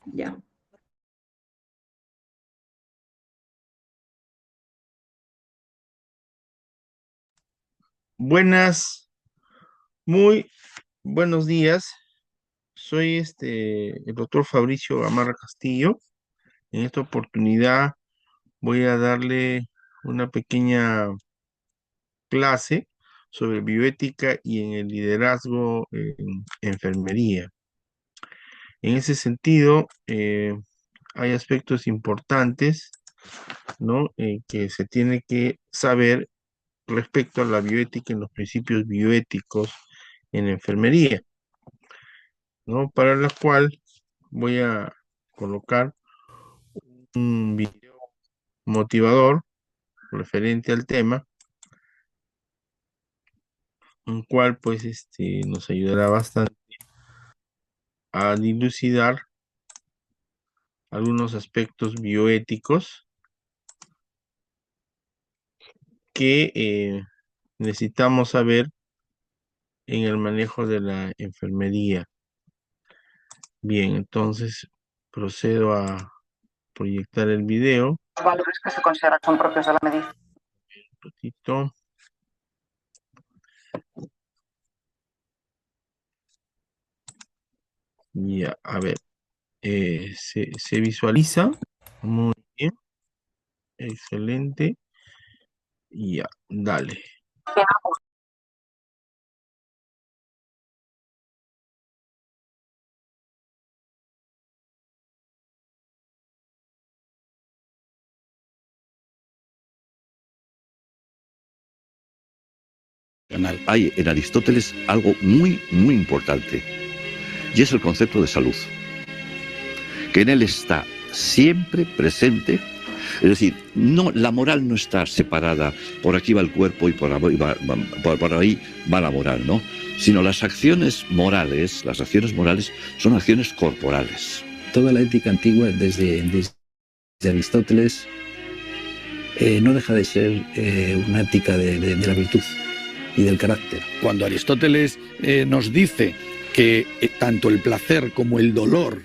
Ya. Muy buenos días. Soy el doctor Fabricio Gamarra Castillo. En esta oportunidad voy a darle una pequeña clase sobre bioética y en el liderazgo en enfermería. En ese sentido, hay aspectos importantes, ¿no? Que se tiene que saber respecto a la bioética en los principios bioéticos en enfermería, ¿no? Para la cual voy a colocar un video motivador referente al tema, un cual pues nos ayudará bastante a dilucidar algunos aspectos bioéticos que necesitamos saber en el manejo de la enfermería. Bien, entonces procedo a proyectar el video. Los valores que se consideran son propios de la medicina. Un ratito. Ya, a ver, se visualiza. Muy bien, excelente. Ya, dale. Hay en Aristóteles algo muy, muy importante, y es el concepto de salud, que en él está siempre presente. Es decir, no, la moral no está separada, por aquí va el cuerpo y por ahí va la moral, ¿no? Sino las acciones morales son acciones corporales. Toda la ética antigua, desde Aristóteles, no deja de ser una ética de la virtud y del carácter. Cuando Aristóteles nos dice que tanto el placer como el dolor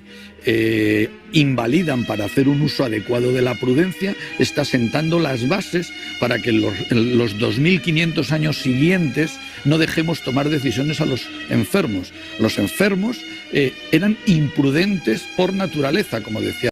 invalidan para hacer un uso adecuado de la prudencia, está sentando las bases para que los 2500 años siguientes no dejemos tomar decisiones a los enfermos. Los enfermos eran imprudentes por naturaleza, como decía.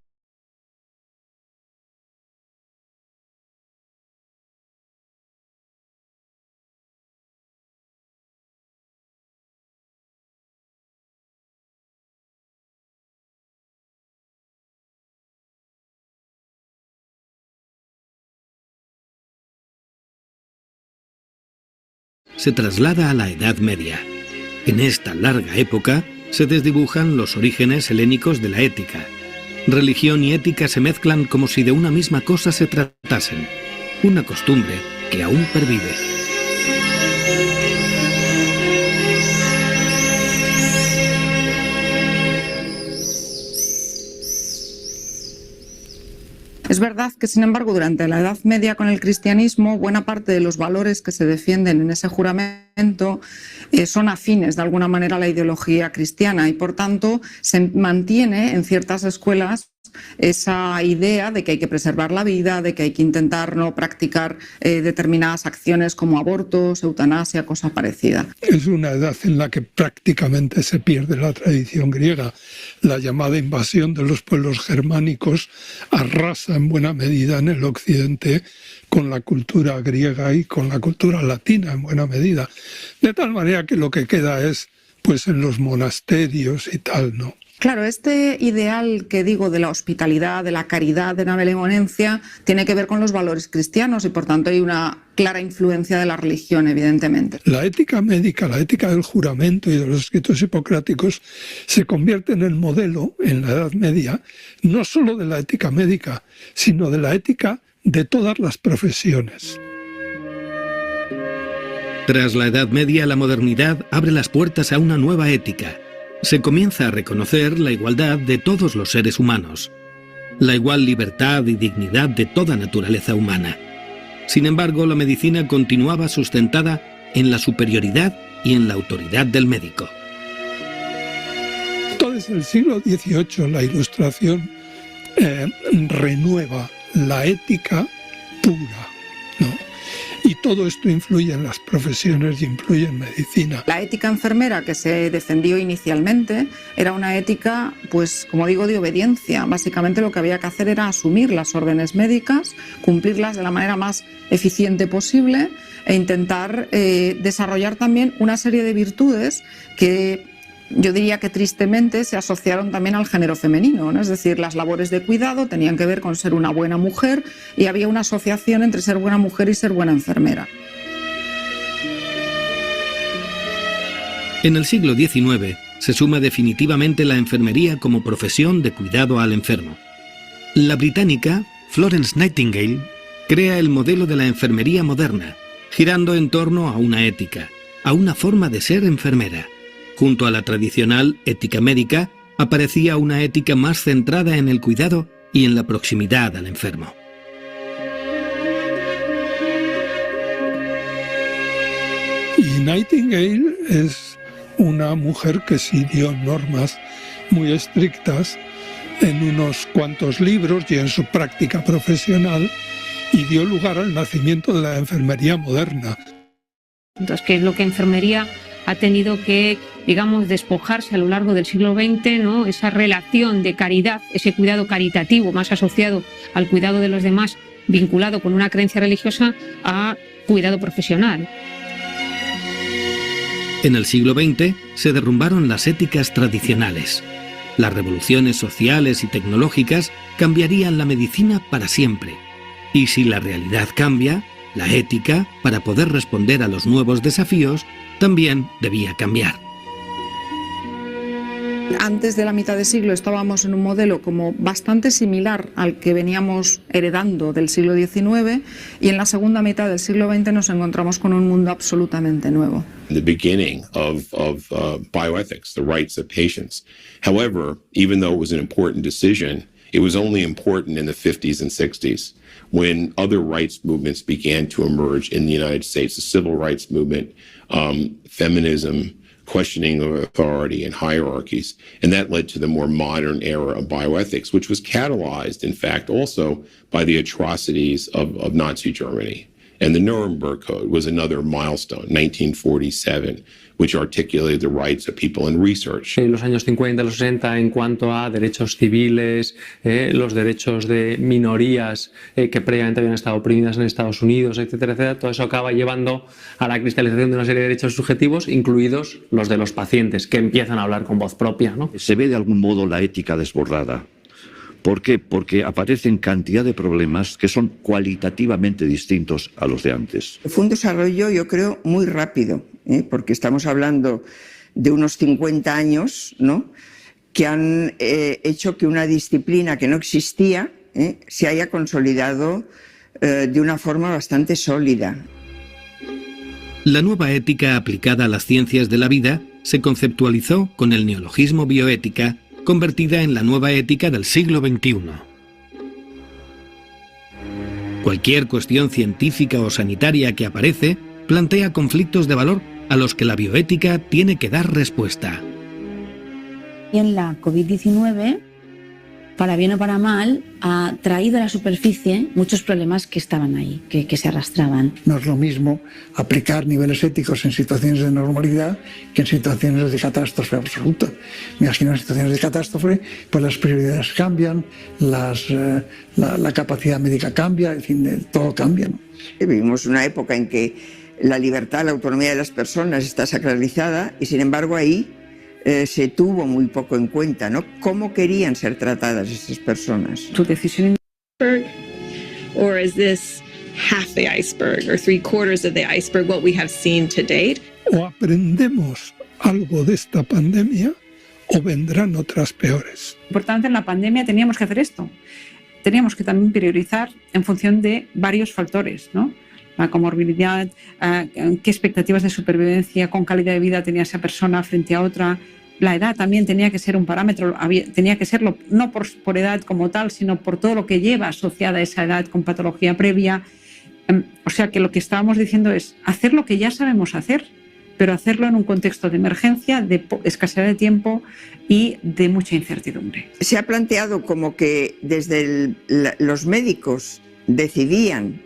Se traslada a la Edad Media. En esta larga época se desdibujan los orígenes helénicos de la ética. Religión y ética se mezclan como si de una misma cosa se tratasen. Una costumbre que aún pervive. Es verdad que, sin embargo, durante la Edad Media con el cristianismo, buena parte de los valores que se defienden en ese juramento son afines de alguna manera a la ideología cristiana y, por tanto, se mantiene en ciertas escuelas esa idea de que hay que preservar la vida, de que hay que intentar no practicar determinadas acciones como abortos, eutanasia, cosa parecida. Es una edad en la que prácticamente se pierde la tradición griega. La llamada invasión de los pueblos germánicos arrasa en buena medida en el occidente con la cultura griega y con la cultura latina en buena medida. De tal manera que lo que queda es pues en los monasterios y tal, ¿no? Claro, este ideal que digo de la hospitalidad, de la caridad, de la benevolencia, tiene que ver con los valores cristianos y por tanto hay una clara influencia de la religión, evidentemente. La ética médica, la ética del juramento y de los escritos hipocráticos se convierte en el modelo, en la Edad Media, no solo de la ética médica, sino de la ética de todas las profesiones. Tras la Edad Media, la modernidad abre las puertas a una nueva ética. Se comienza a reconocer la igualdad de todos los seres humanos, la igual libertad y dignidad de toda naturaleza humana. Sin embargo, la medicina continuaba sustentada en la superioridad y en la autoridad del médico. Toda Desde el siglo XVIII la Ilustración renueva la ética pura, ¿no? Y todo esto influye en las profesiones y influye en medicina. La ética enfermera que se defendió inicialmente era una ética, pues como digo, de obediencia. Básicamente lo que había que hacer era asumir las órdenes médicas, cumplirlas de la manera más eficiente posible e intentar desarrollar también una serie de virtudes que yo diría que tristemente se asociaron también al género femenino, ¿no? Es decir, las labores de cuidado tenían que ver con ser una buena mujer y había una asociación entre ser buena mujer y ser buena enfermera. En el siglo XIX se suma definitivamente la enfermería como profesión de cuidado al enfermo. La británica Florence Nightingale crea el modelo de la enfermería moderna, girando en torno a una ética, a una forma de ser enfermera. Junto a la tradicional ética médica, aparecía una ética más centrada en el cuidado y en la proximidad al enfermo. Y Nightingale es una mujer que sí dio normas muy estrictas en unos cuantos libros y en su práctica profesional, y dio lugar al nacimiento de la enfermería moderna. Entonces, ¿qué es lo que enfermería ha tenido que, digamos, despojarse a lo largo del siglo XX, ¿no? Esa relación de caridad, ese cuidado caritativo más asociado al cuidado de los demás, vinculado con una creencia religiosa, a cuidado profesional. En el siglo XX se derrumbaron las éticas tradicionales. Las revoluciones sociales y tecnológicas cambiarían la medicina para siempre. Y si la realidad cambia, la ética, para poder responder a los nuevos desafíos, también debía cambiar. Antes de la mitad de siglo estábamos en un modelo como bastante similar al que veníamos heredando del siglo XIX, y en la segunda mitad del siglo XX nos encontramos con un mundo absolutamente nuevo. The beginning of bioethics, the rights of patients. However, even though it was an important decision, it was only important in the 50s and 60s when other rights movements began to emerge in the United States, the civil rights movement, feminism, questioning of authority and hierarchies. And that led to the more modern era of bioethics, which was catalyzed, in fact, also by the atrocities of Nazi Germany. And the Nuremberg Code was another milestone, 1947, which articulated the rights of people in research. En los años 50 y los 60, en cuanto a derechos civiles, los derechos de minorías que previamente habían estado oprimidas en Estados Unidos, etcétera, etcétera, todo eso acaba llevando a la cristalización de una serie de derechos subjetivos, incluidos los de los pacientes, que empiezan a hablar con voz propia, ¿no? Se ve de algún modo la ética desbordada. ¿Por qué? Porque aparecen cantidad de problemas que son cualitativamente distintos a los de antes. Fue un desarrollo, yo creo, muy rápido, porque estamos hablando de unos 50 años, ¿no?, que han hecho que una disciplina que no existía se haya consolidado de una forma bastante sólida. La nueva ética aplicada a las ciencias de la vida se conceptualizó con el neologismo bioética, convertida en la nueva ética del siglo XXI. Cualquier cuestión científica o sanitaria que aparece plantea conflictos de valor a los que la bioética tiene que dar respuesta. Y en la COVID-19, para bien o para mal, ha traído a la superficie muchos problemas que estaban ahí, que se arrastraban. No es lo mismo aplicar niveles éticos en situaciones de normalidad que en situaciones de catástrofe absoluta. Me imagino en situaciones de catástrofe, pues las prioridades cambian, la capacidad médica cambia, en fin, todo cambia, ¿no? Vivimos una época en que la libertad, la autonomía de las personas está sacralizada y, sin embargo, ahí se tuvo muy poco en cuenta, ¿no? ¿Cómo querían ser tratadas esas personas? Tu decisión or is this half the iceberg or 3/4 of the iceberg what we have seen to date? O aprendemos algo de esta pandemia o vendrán otras peores. Por tanto, en la pandemia teníamos que hacer esto. Teníamos que también priorizar en función de varios factores, ¿no? La comorbilidad, qué expectativas de supervivencia, con calidad de vida tenía esa persona frente a otra. La edad también tenía que ser un parámetro, tenía que serlo no por edad como tal, sino por todo lo que lleva asociada a esa edad con patología previa. O sea que lo que estábamos diciendo es hacer lo que ya sabemos hacer, pero hacerlo en un contexto de emergencia, de escasez de tiempo y de mucha incertidumbre. Se ha planteado como que desde los médicos decidían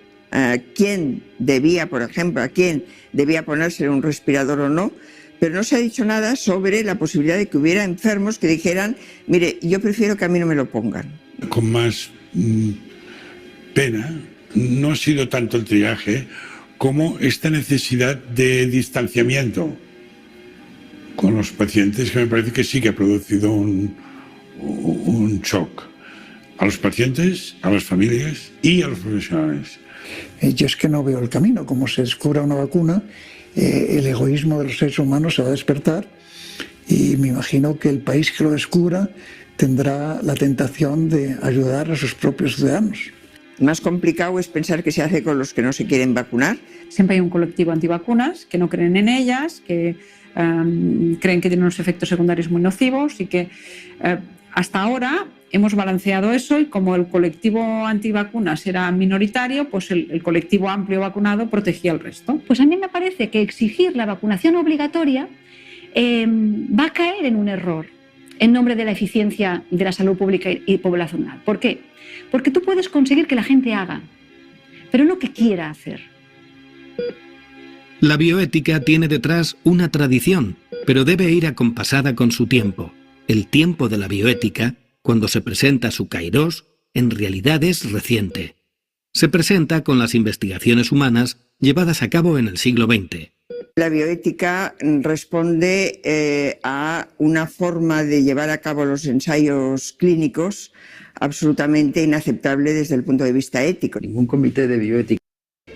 quién debía, por ejemplo, a quién debía ponerse un respirador o no, pero no se ha dicho nada sobre la posibilidad de que hubiera enfermos que dijeran, mire, yo prefiero que a mí no me lo pongan. Con más pena, no ha sido tanto el triaje como esta necesidad de distanciamiento con los pacientes, que me parece que sí que ha producido un shock a los pacientes, a las familias y a los profesionales. Yo es que no veo el camino. Como se descubra una vacuna, el egoísmo de los seres humanos se va a despertar y me imagino que el país que lo descubra tendrá la tentación de ayudar a sus propios ciudadanos. Más complicado es pensar qué se hace con los que no se quieren vacunar. Siempre hay un colectivo antivacunas que no creen en ellas, que creen que tienen unos efectos secundarios muy nocivos y que hasta ahora hemos balanceado eso, y como el colectivo antivacunas era minoritario, pues el colectivo amplio vacunado protegía al resto. Pues a mí me parece que exigir la vacunación obligatoria va a caer en un error en nombre de la eficiencia de la salud pública y poblacional. ¿Por qué? Porque tú puedes conseguir que la gente haga, pero no que quiera hacer. La bioética tiene detrás una tradición, pero debe ir acompasada con su tiempo. El tiempo de la bioética, cuando se presenta su kairós, en realidad es reciente. Se presenta con las investigaciones humanas llevadas a cabo en el siglo XX. La bioética responde a una forma de llevar a cabo los ensayos clínicos absolutamente inaceptable desde el punto de vista ético. Ningún comité de bioética.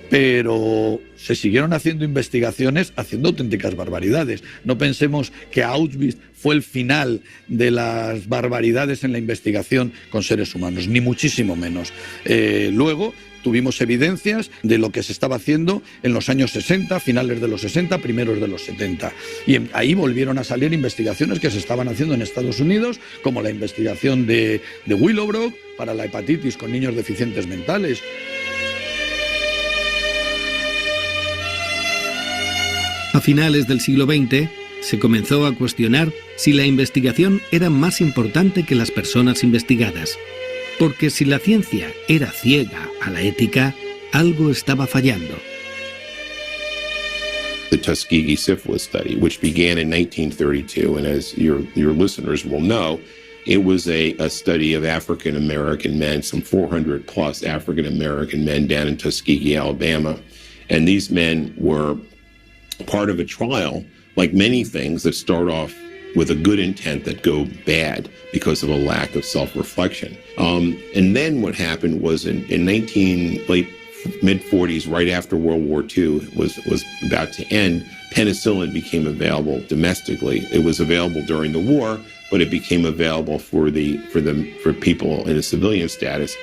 Pero se siguieron haciendo investigaciones haciendo auténticas barbaridades. No pensemos que Auschwitz fue el final de las barbaridades en la investigación con seres humanos, ni muchísimo menos. Luego tuvimos evidencias de lo que se estaba haciendo en los años 60, finales de los 60, primeros de los 70. Y ahí volvieron a salir investigaciones que se estaban haciendo en Estados Unidos, como la investigación de Willowbrook para la hepatitis con niños deficientes mentales. A finales del siglo XX, se comenzó a cuestionar si la investigación era más importante que las personas investigadas. Porque si la ciencia era ciega a la ética, algo estaba fallando. The Tuskegee syphilis study, which began in 1932, and as your listeners will know, it was a study of African American men, some 400 plus African American men down in Tuskegee, Alabama. And these men were part of a trial, like many things that start off with a good intent that go bad because of a lack of self-reflection. And then what happened was in mid-40s, right after World War II was about to end, penicillin became available domestically. It was available during the war, but it became available for people in a civilian status.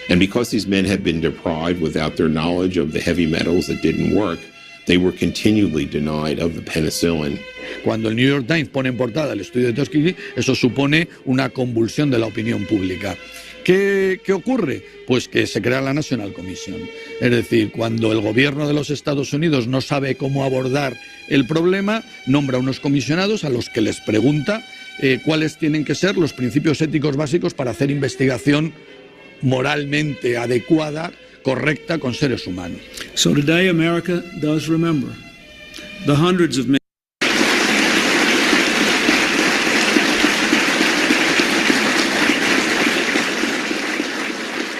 And because these men had been deprived without their knowledge of the heavy metals that didn't work, they were continually denied of the penicillin. Cuando el New York Times pone en portada el estudio de Tuskegee, eso supone una convulsión de la opinión pública. ¿Qué ocurre? Pues que se crea la National Commission. Es decir, cuando el gobierno de los Estados Unidos no sabe cómo abordar el problema, nombra unos comisionados a los que les pregunta cuáles tienen que ser los principios éticos básicos para hacer investigación moralmente adecuada, correcta con seres humanos. So today America does remember the hundreds of men.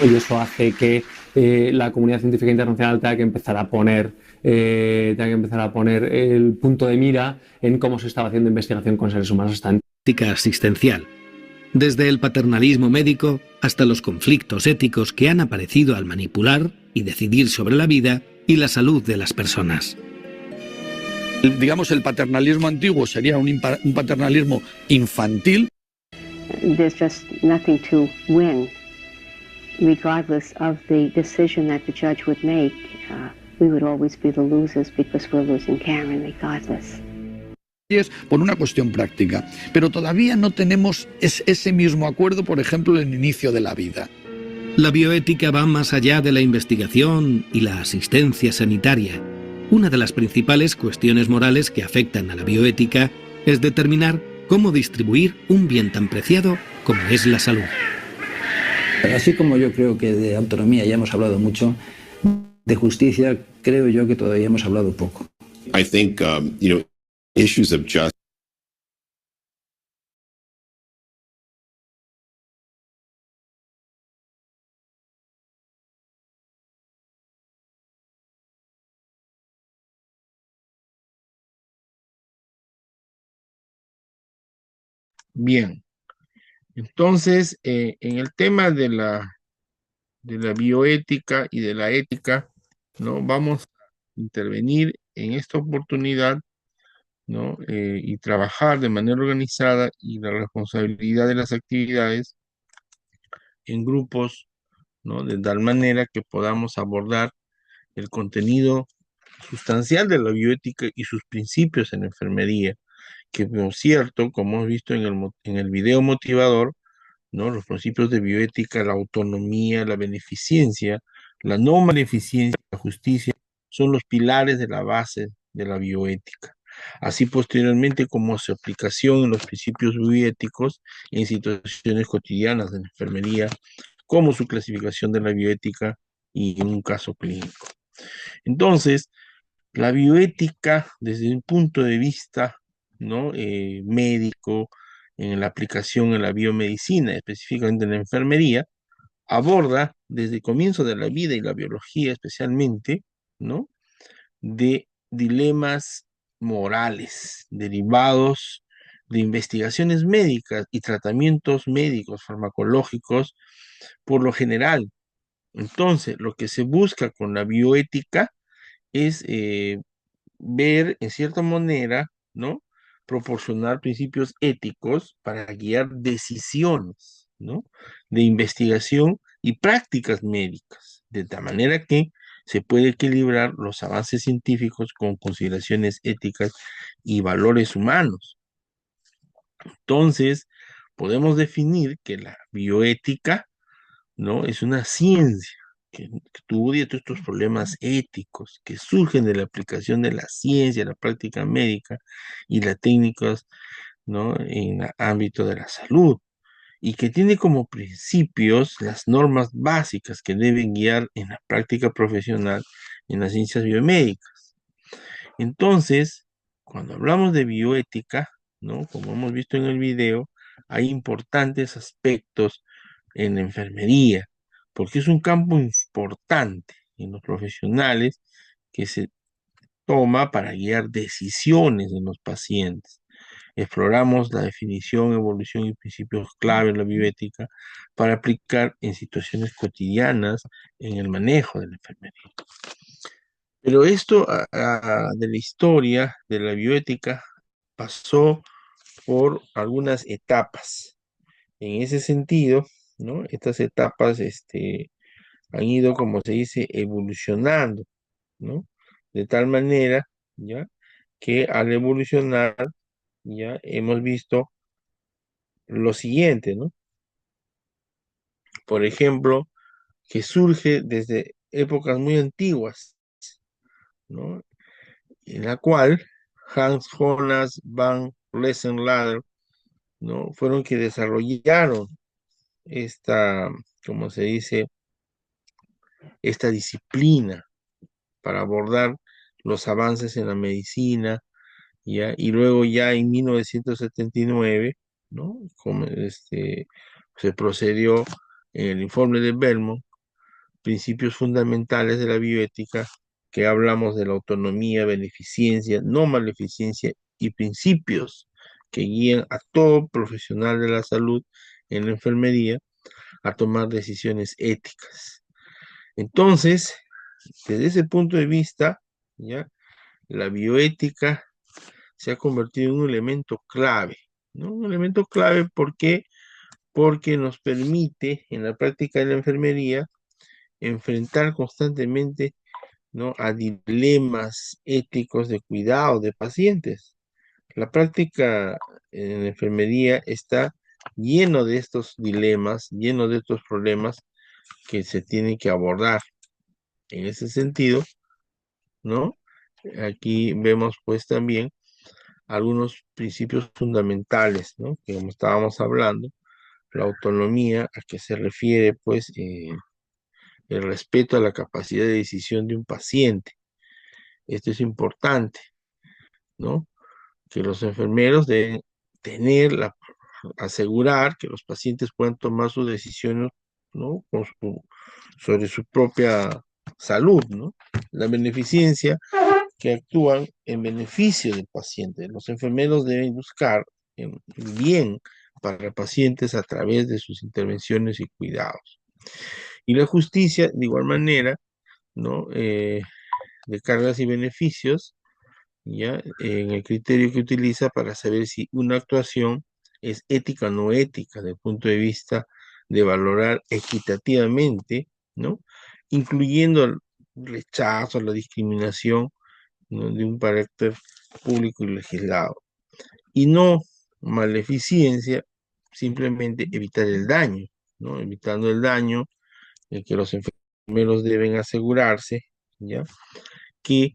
Y eso hace que la comunidad científica internacional tenga que empezar a poner el punto de mira en cómo se estaba haciendo investigación con seres humanos hasta ética asistencial. Desde el paternalismo médico hasta los conflictos éticos que han aparecido al manipular y decidir sobre la vida y la salud de las personas. Digamos, el paternalismo antiguo sería un paternalismo infantil. There's just nothing to win, regardless of the decision that the judge would make. We would always be the losers because we're losing Karen regardless. Por una cuestión práctica, pero todavía no tenemos ese mismo acuerdo, por ejemplo, en el inicio de la vida. La bioética va más allá de la investigación y la asistencia sanitaria. Una de las principales cuestiones morales que afectan a la bioética es determinar cómo distribuir un bien tan preciado como es la salud. Así como yo creo que de autonomía ya hemos hablado mucho, de justicia creo yo que todavía hemos hablado poco. I think, issues of justice. Bien, entonces, en el tema de la bioética y de la ética, ¿no? Vamos a intervenir en esta oportunidad, ¿no? Y trabajar de manera organizada y la responsabilidad de las actividades en grupos, ¿no? De tal manera que podamos abordar el contenido sustancial de la bioética y sus principios en la enfermería, que por cierto, como hemos visto en el video motivador, ¿no? Los principios de bioética, la autonomía, la beneficencia, la no maleficencia, la justicia, son los pilares de la base de la bioética. Así posteriormente como su aplicación en los principios bioéticos en situaciones cotidianas de la enfermería, como su clasificación de la bioética y en un caso clínico. Entonces, la bioética desde un punto de vista, ¿no? Médico, en la aplicación en la biomedicina, específicamente en la enfermería, aborda desde el comienzo de la vida y la biología especialmente, ¿no? De dilemas morales derivados de investigaciones médicas y tratamientos médicos farmacológicos por lo general. Entonces, lo que se busca con la bioética es ver en cierta manera, ¿no? Proporcionar principios éticos para guiar decisiones, ¿no? De investigación y prácticas médicas, de tal manera que se puede equilibrar los avances científicos con consideraciones éticas y valores humanos. Entonces, podemos definir que la bioética, ¿no? Es una ciencia que estudia todos estos problemas éticos que surgen de la aplicación de la ciencia, la práctica médica y las técnicas, ¿no? En el ámbito de la salud, y que tiene como principios las normas básicas que deben guiar en la práctica profesional en las ciencias biomédicas. Entonces, cuando hablamos de bioética, ¿no? Como hemos visto en el video, hay importantes aspectos en la enfermería, porque es un campo importante en los profesionales que se toma para guiar decisiones en los pacientes. Exploramos la definición, evolución y principios clave de la bioética para aplicar en situaciones cotidianas en el manejo de la enfermería. Pero esto de la historia de la bioética pasó por algunas etapas. En ese sentido, ¿no? Estas etapas han ido, como se dice, evolucionando, ¿no? De tal manera, ¿ya? Que al evolucionar, ya hemos visto lo siguiente, ¿no? Por ejemplo, que surge desde épocas muy antiguas, ¿no? En la cual Hans Jonas van Rensselaer, ¿no? Fueron que desarrollaron esta, como se dice, esta disciplina para abordar los avances en la medicina, ¿ya? Y luego ya en 1979, ¿no? Como se procedió en el informe de Belmont, principios fundamentales de la bioética, que hablamos de la autonomía, beneficencia, no maleficencia y principios que guían a todo profesional de la salud en la enfermería a tomar decisiones éticas. Entonces, desde ese punto de vista, ¿ya? La bioética se ha convertido en un elemento clave, ¿no? Un elemento clave, ¿por qué? Porque nos permite en la práctica de la enfermería enfrentar constantemente, ¿no? A dilemas éticos de cuidado de pacientes. La práctica en la enfermería está lleno de estos dilemas, lleno de estos problemas que se tienen que abordar. En ese sentido, ¿no? aquí vemos pues también algunos principios fundamentales, ¿no? Que como estábamos hablando, la autonomía, a que se refiere pues el respeto a la capacidad de decisión de un paciente. Esto es importante, ¿no? Que los enfermeros deben asegurar que los pacientes puedan tomar sus decisiones, ¿no? Sobre su propia salud, ¿no? La beneficencia, que actúan en beneficio del paciente. Los enfermeros deben buscar el bien para pacientes a través de sus intervenciones y cuidados. Y la justicia, de igual manera, ¿no? De cargas y beneficios, ¿ya? En el criterio que utiliza para saber si una actuación es ética o no ética, desde el punto de vista de valorar equitativamente, ¿no? Incluyendo el rechazo, la discriminación, ¿no? De un carácter público y legislado. Y no maleficencia, simplemente evitar el daño, ¿no? Evitando el daño, que los enfermeros deben asegurarse, ¿ya? Que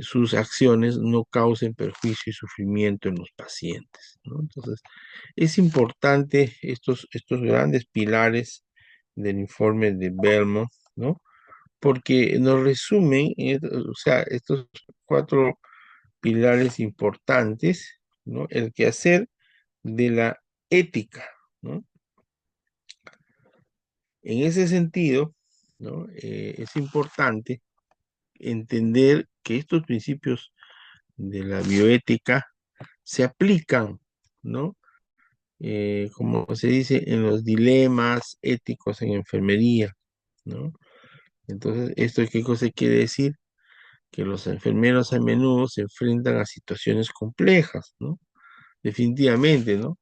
sus acciones no causen perjuicio y sufrimiento en los pacientes, ¿no? Entonces, es importante estos grandes pilares del informe de Belmont, ¿no? Porque nos resumen, o sea, estos 4 pilares importantes, ¿no? El quehacer de la ética, ¿no? En ese sentido, ¿no? Es importante entender que estos principios de la bioética se aplican, ¿no? Como se dice, en los dilemas éticos en enfermería, ¿no? Entonces, ¿esto qué cosa quiere decir? Que los enfermeros a menudo se enfrentan a situaciones complejas, ¿no? Definitivamente, ¿no?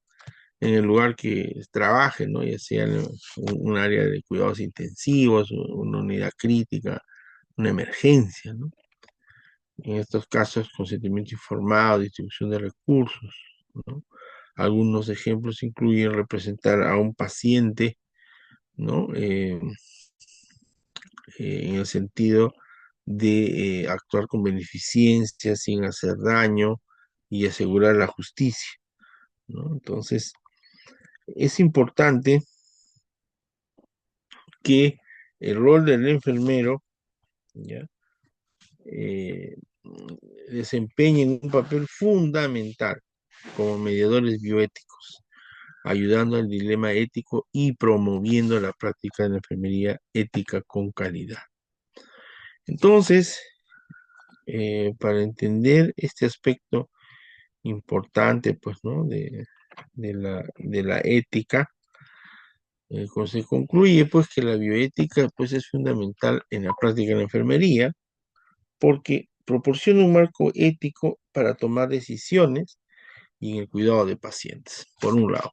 En el lugar que trabajen, ¿no? Ya sea en un área de cuidados intensivos, una unidad crítica, una emergencia, ¿no? En estos casos, consentimiento informado, distribución de recursos, ¿no? Algunos ejemplos incluyen representar a un paciente, ¿no? En el sentido de actuar con beneficencia, sin hacer daño y asegurar la justicia, ¿no? Entonces, es importante que el rol del enfermero, ¿ya? Desempeñen un papel fundamental como mediadores bioéticos, ayudando al dilema ético y promoviendo la práctica de la enfermería ética con calidad. Entonces, para entender este aspecto importante, pues, ¿no? de la ética, se concluye, pues, que la bioética, pues, es fundamental en la práctica de la enfermería, porque proporciona un marco ético para tomar decisiones y en el cuidado de pacientes, por un lado.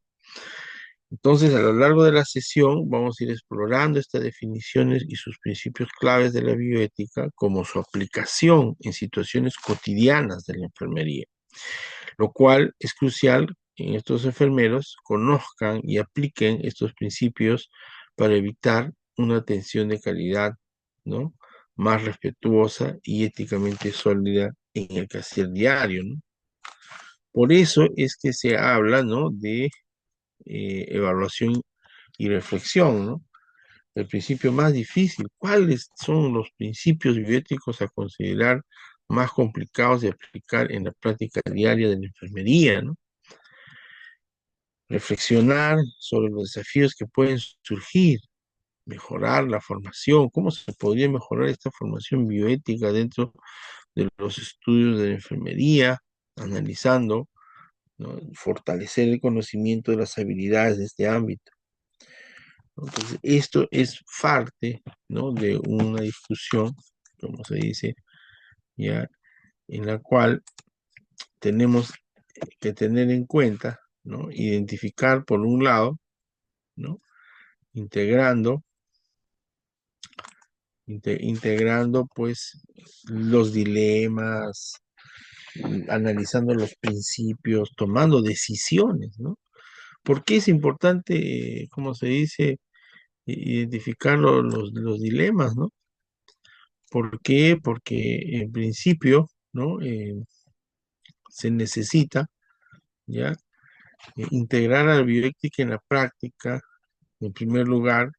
Entonces, a lo largo de la sesión vamos a ir explorando estas definiciones y sus principios claves de la bioética, como su aplicación en situaciones cotidianas de la enfermería, lo cual es crucial que estos enfermeros conozcan y apliquen estos principios para evitar una atención de calidad, ¿no? Más respetuosa y éticamente sólida en el quehacer diario, ¿no? Por eso es que se habla, ¿no? de evaluación y reflexión, ¿no? El principio más difícil. ¿Cuáles son los principios bioéticos a considerar más complicados de aplicar en la práctica diaria de la enfermería, ¿no? Reflexionar sobre los desafíos que pueden surgir, mejorar la formación, cómo se podría mejorar esta formación bioética dentro de los estudios de la enfermería, analizando, ¿no? Fortalecer el conocimiento de las habilidades de este ámbito. Entonces, esto es parte, ¿no? de una discusión, como se dice, ya, en la cual tenemos que tener en cuenta, ¿no? Identificar, por un lado, ¿no? integrando pues los dilemas, analizando los principios, tomando decisiones, ¿no? ¿Por qué es importante, como se dice, identificar los dilemas, ¿no? ¿Por qué? Porque en principio, ¿no? Se necesita, ¿ya? Integrar a la bioética en la práctica, en primer lugar,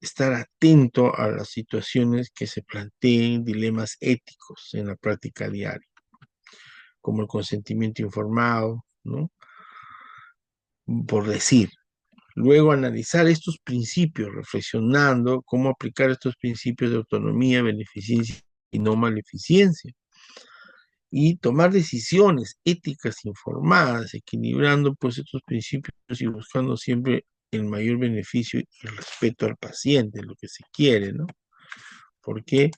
estar atento a las situaciones que se planteen dilemas éticos en la práctica diaria, como el consentimiento informado, ¿no? Por decir. Luego analizar estos principios, reflexionando cómo aplicar estos principios de autonomía, beneficencia y no maleficencia. Y tomar decisiones éticas informadas, equilibrando pues estos principios y buscando siempre el mayor beneficio y el respeto al paciente, lo que se quiere, ¿no? ¿Por qué?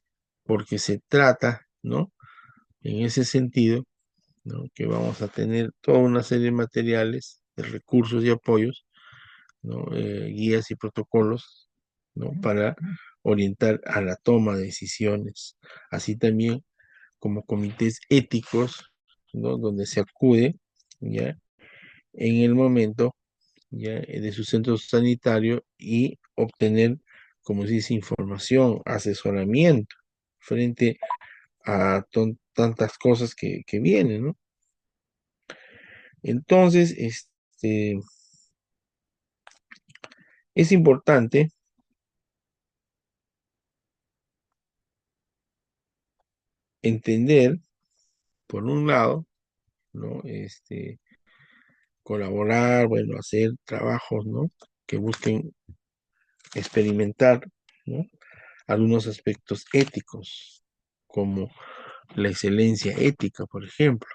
Porque se trata, ¿no? En ese sentido, ¿no? Que vamos a tener toda una serie de materiales, de recursos y apoyos, ¿no? Guías y protocolos, ¿no? Para orientar a la toma de decisiones, así también como comités éticos, ¿no? Donde se acude, ¿ya? En el momento, ¿ya? De su centro sanitario y obtener, como se dice, información, asesoramiento frente a tantas cosas que vienen, ¿no? Entonces, es importante entender, por un lado, ¿no? Colaborar, bueno, hacer trabajos, ¿no? Que busquen experimentar, ¿no? Algunos aspectos éticos, como la excelencia ética, por ejemplo.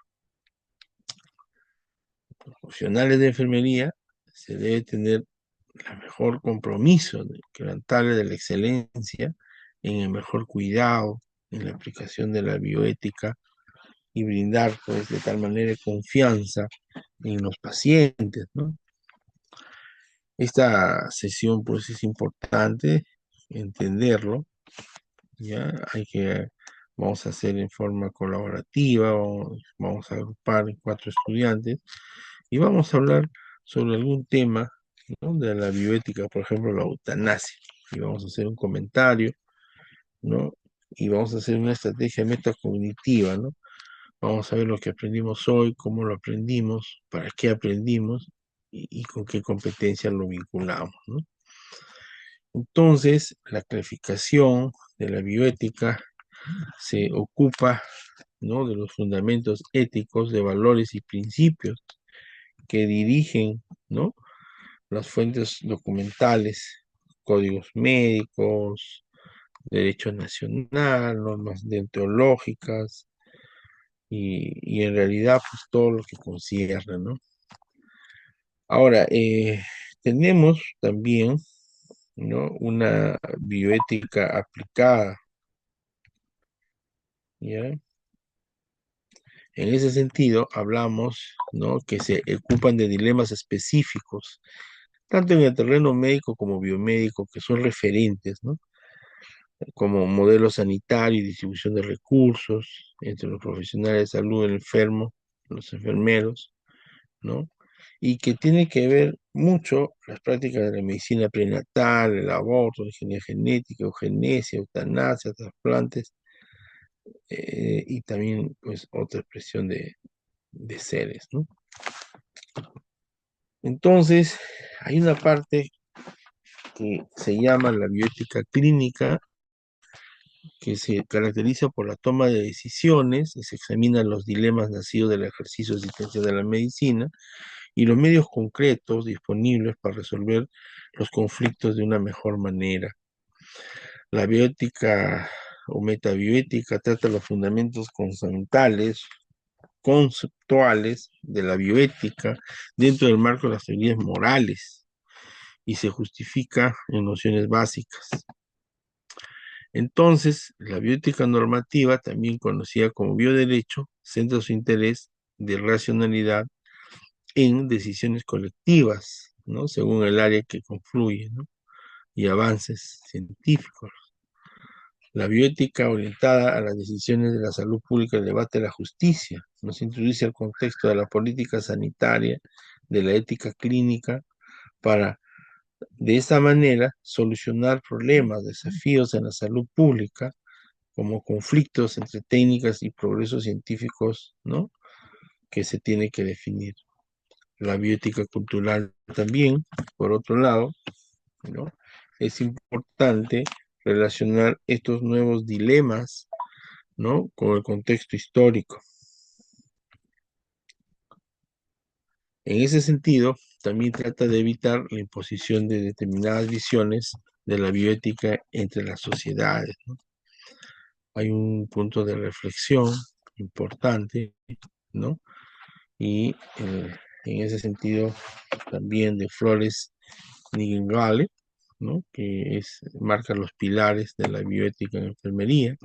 Los profesionales de enfermería se debe tener el mejor compromiso de quebrantarle de la excelencia en el mejor cuidado, en la aplicación de la bioética y brindar, pues, de tal manera confianza en los pacientes, ¿no? Esta sesión, pues, es importante entenderlo, ¿ya? Vamos a hacer en forma colaborativa, vamos a agrupar 4 estudiantes y vamos a hablar sobre algún tema, ¿no? De la bioética, por ejemplo, la eutanasia, y vamos a hacer un comentario, ¿no? Y vamos a hacer una estrategia metacognitiva, ¿no? Vamos a ver lo que aprendimos hoy, cómo lo aprendimos, para qué aprendimos y con qué competencia lo vinculamos, ¿no? Entonces, la clarificación de la bioética se ocupa, ¿no? De los fundamentos éticos, de valores y principios que dirigen, ¿no? Las fuentes documentales, códigos médicos, derecho nacional, normas deontológicas y en realidad pues todo lo que concierne, ¿no? Ahora, tenemos también, ¿no? Una bioética aplicada, ¿ya? En ese sentido, hablamos, ¿no? Que se ocupan de dilemas específicos, tanto en el terreno médico como biomédico, que son referentes, ¿no? Como modelo sanitario y distribución de recursos entre los profesionales de salud, el enfermo, los enfermeros, ¿no? Y que tiene que ver mucho las prácticas de la medicina prenatal, el aborto, la ingeniería genética, eugenesia, eutanasia, trasplantes, y también, pues, otra expresión de seres, ¿no? Entonces, hay una parte que se llama la bioética clínica, que se caracteriza por la toma de decisiones y se examinan los dilemas nacidos del ejercicio asistencial de la medicina y los medios concretos disponibles para resolver los conflictos de una mejor manera. La bioética o metabioética trata los fundamentos conceptuales de la bioética dentro del marco de las teorías morales y se justifica en nociones básicas. Entonces, la bioética normativa, también conocida como bioderecho, centra su interés de racionalidad en decisiones colectivas, ¿no? Según el área que confluye, ¿no? Y avances científicos. La bioética orientada a las decisiones de la salud pública, el debate de la justicia, nos introduce al contexto de la política sanitaria, de la ética clínica, para de esa manera solucionar problemas, desafíos en la salud pública como conflictos entre técnicas y progresos científicos, ¿no?, que se tiene que definir. La bioética cultural también, por otro lado, ¿no?, es importante relacionar estos nuevos dilemas, ¿no?, con el contexto histórico. En ese sentido, también trata de evitar la imposición de determinadas visiones de la bioética entre las sociedades, ¿no? Hay un punto de reflexión importante, ¿no? Y en ese sentido también de Flores Nightingale, ¿no?, que marca los pilares de la bioética en enfermería,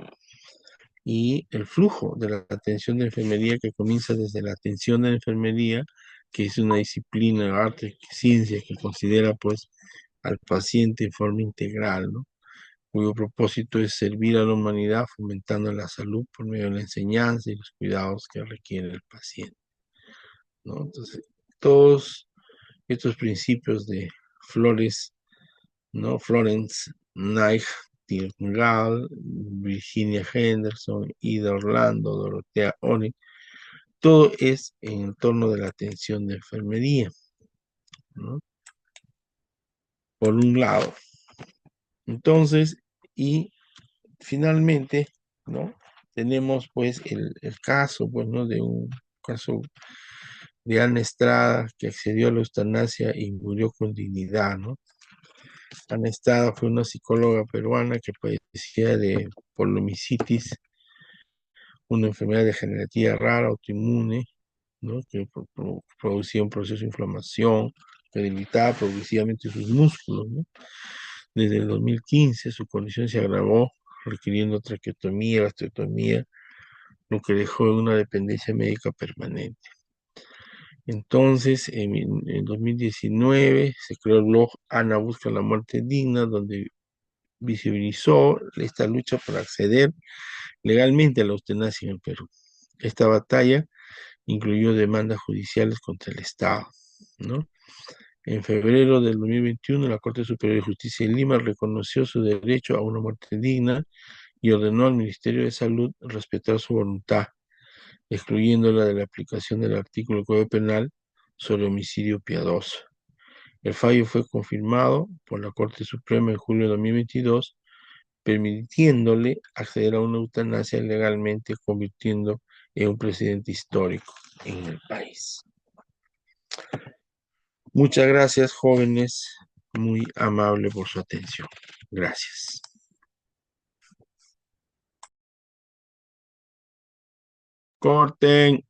y el flujo de la atención de enfermería, que comienza desde la atención de la enfermería, que es una disciplina, arte, ciencia, que considera pues al paciente en forma integral, ¿no?, cuyo propósito es servir a la humanidad fomentando la salud por medio de la enseñanza y los cuidados que requiere el paciente, ¿no? Entonces, todos estos principios de Flores, ¿no?, Florence Nightingale, Virginia Henderson, Ida Orlando, Dorotea Oren, todo es en torno de la atención de enfermería, ¿no?, por un lado. Entonces, y finalmente, ¿no?, tenemos pues el caso, pues, ¿no?, de un caso de Ana Estrada, que accedió a la eutanasia y murió con dignidad, ¿no? Ana Estrada fue una psicóloga peruana que padecía de polomicitis, una enfermedad degenerativa rara, autoinmune, ¿no?, que producía un proceso de inflamación que debilitaba progresivamente sus músculos, ¿no? Desde el 2015 su condición se agravó, requiriendo traqueotomía, gastroctomía, lo que dejó en una dependencia médica permanente. Entonces, en 2019 se creó el blog Ana Busca la Muerte Digna, donde visibilizó esta lucha por acceder legalmente a la eutanasia en el Perú. Esta batalla incluyó demandas judiciales contra el Estado, ¿no? En febrero del 2021, la Corte Superior de Justicia de Lima reconoció su derecho a una muerte digna y ordenó al Ministerio de Salud respetar su voluntad, excluyéndola de la aplicación del artículo del Código Penal sobre homicidio piadoso. El fallo fue confirmado por la Corte Suprema en julio de 2022, permitiéndole acceder a una eutanasia legalmente, convirtiendo en un precedente histórico en el país. Muchas gracias, jóvenes, muy amable por su atención. Gracias. Corten.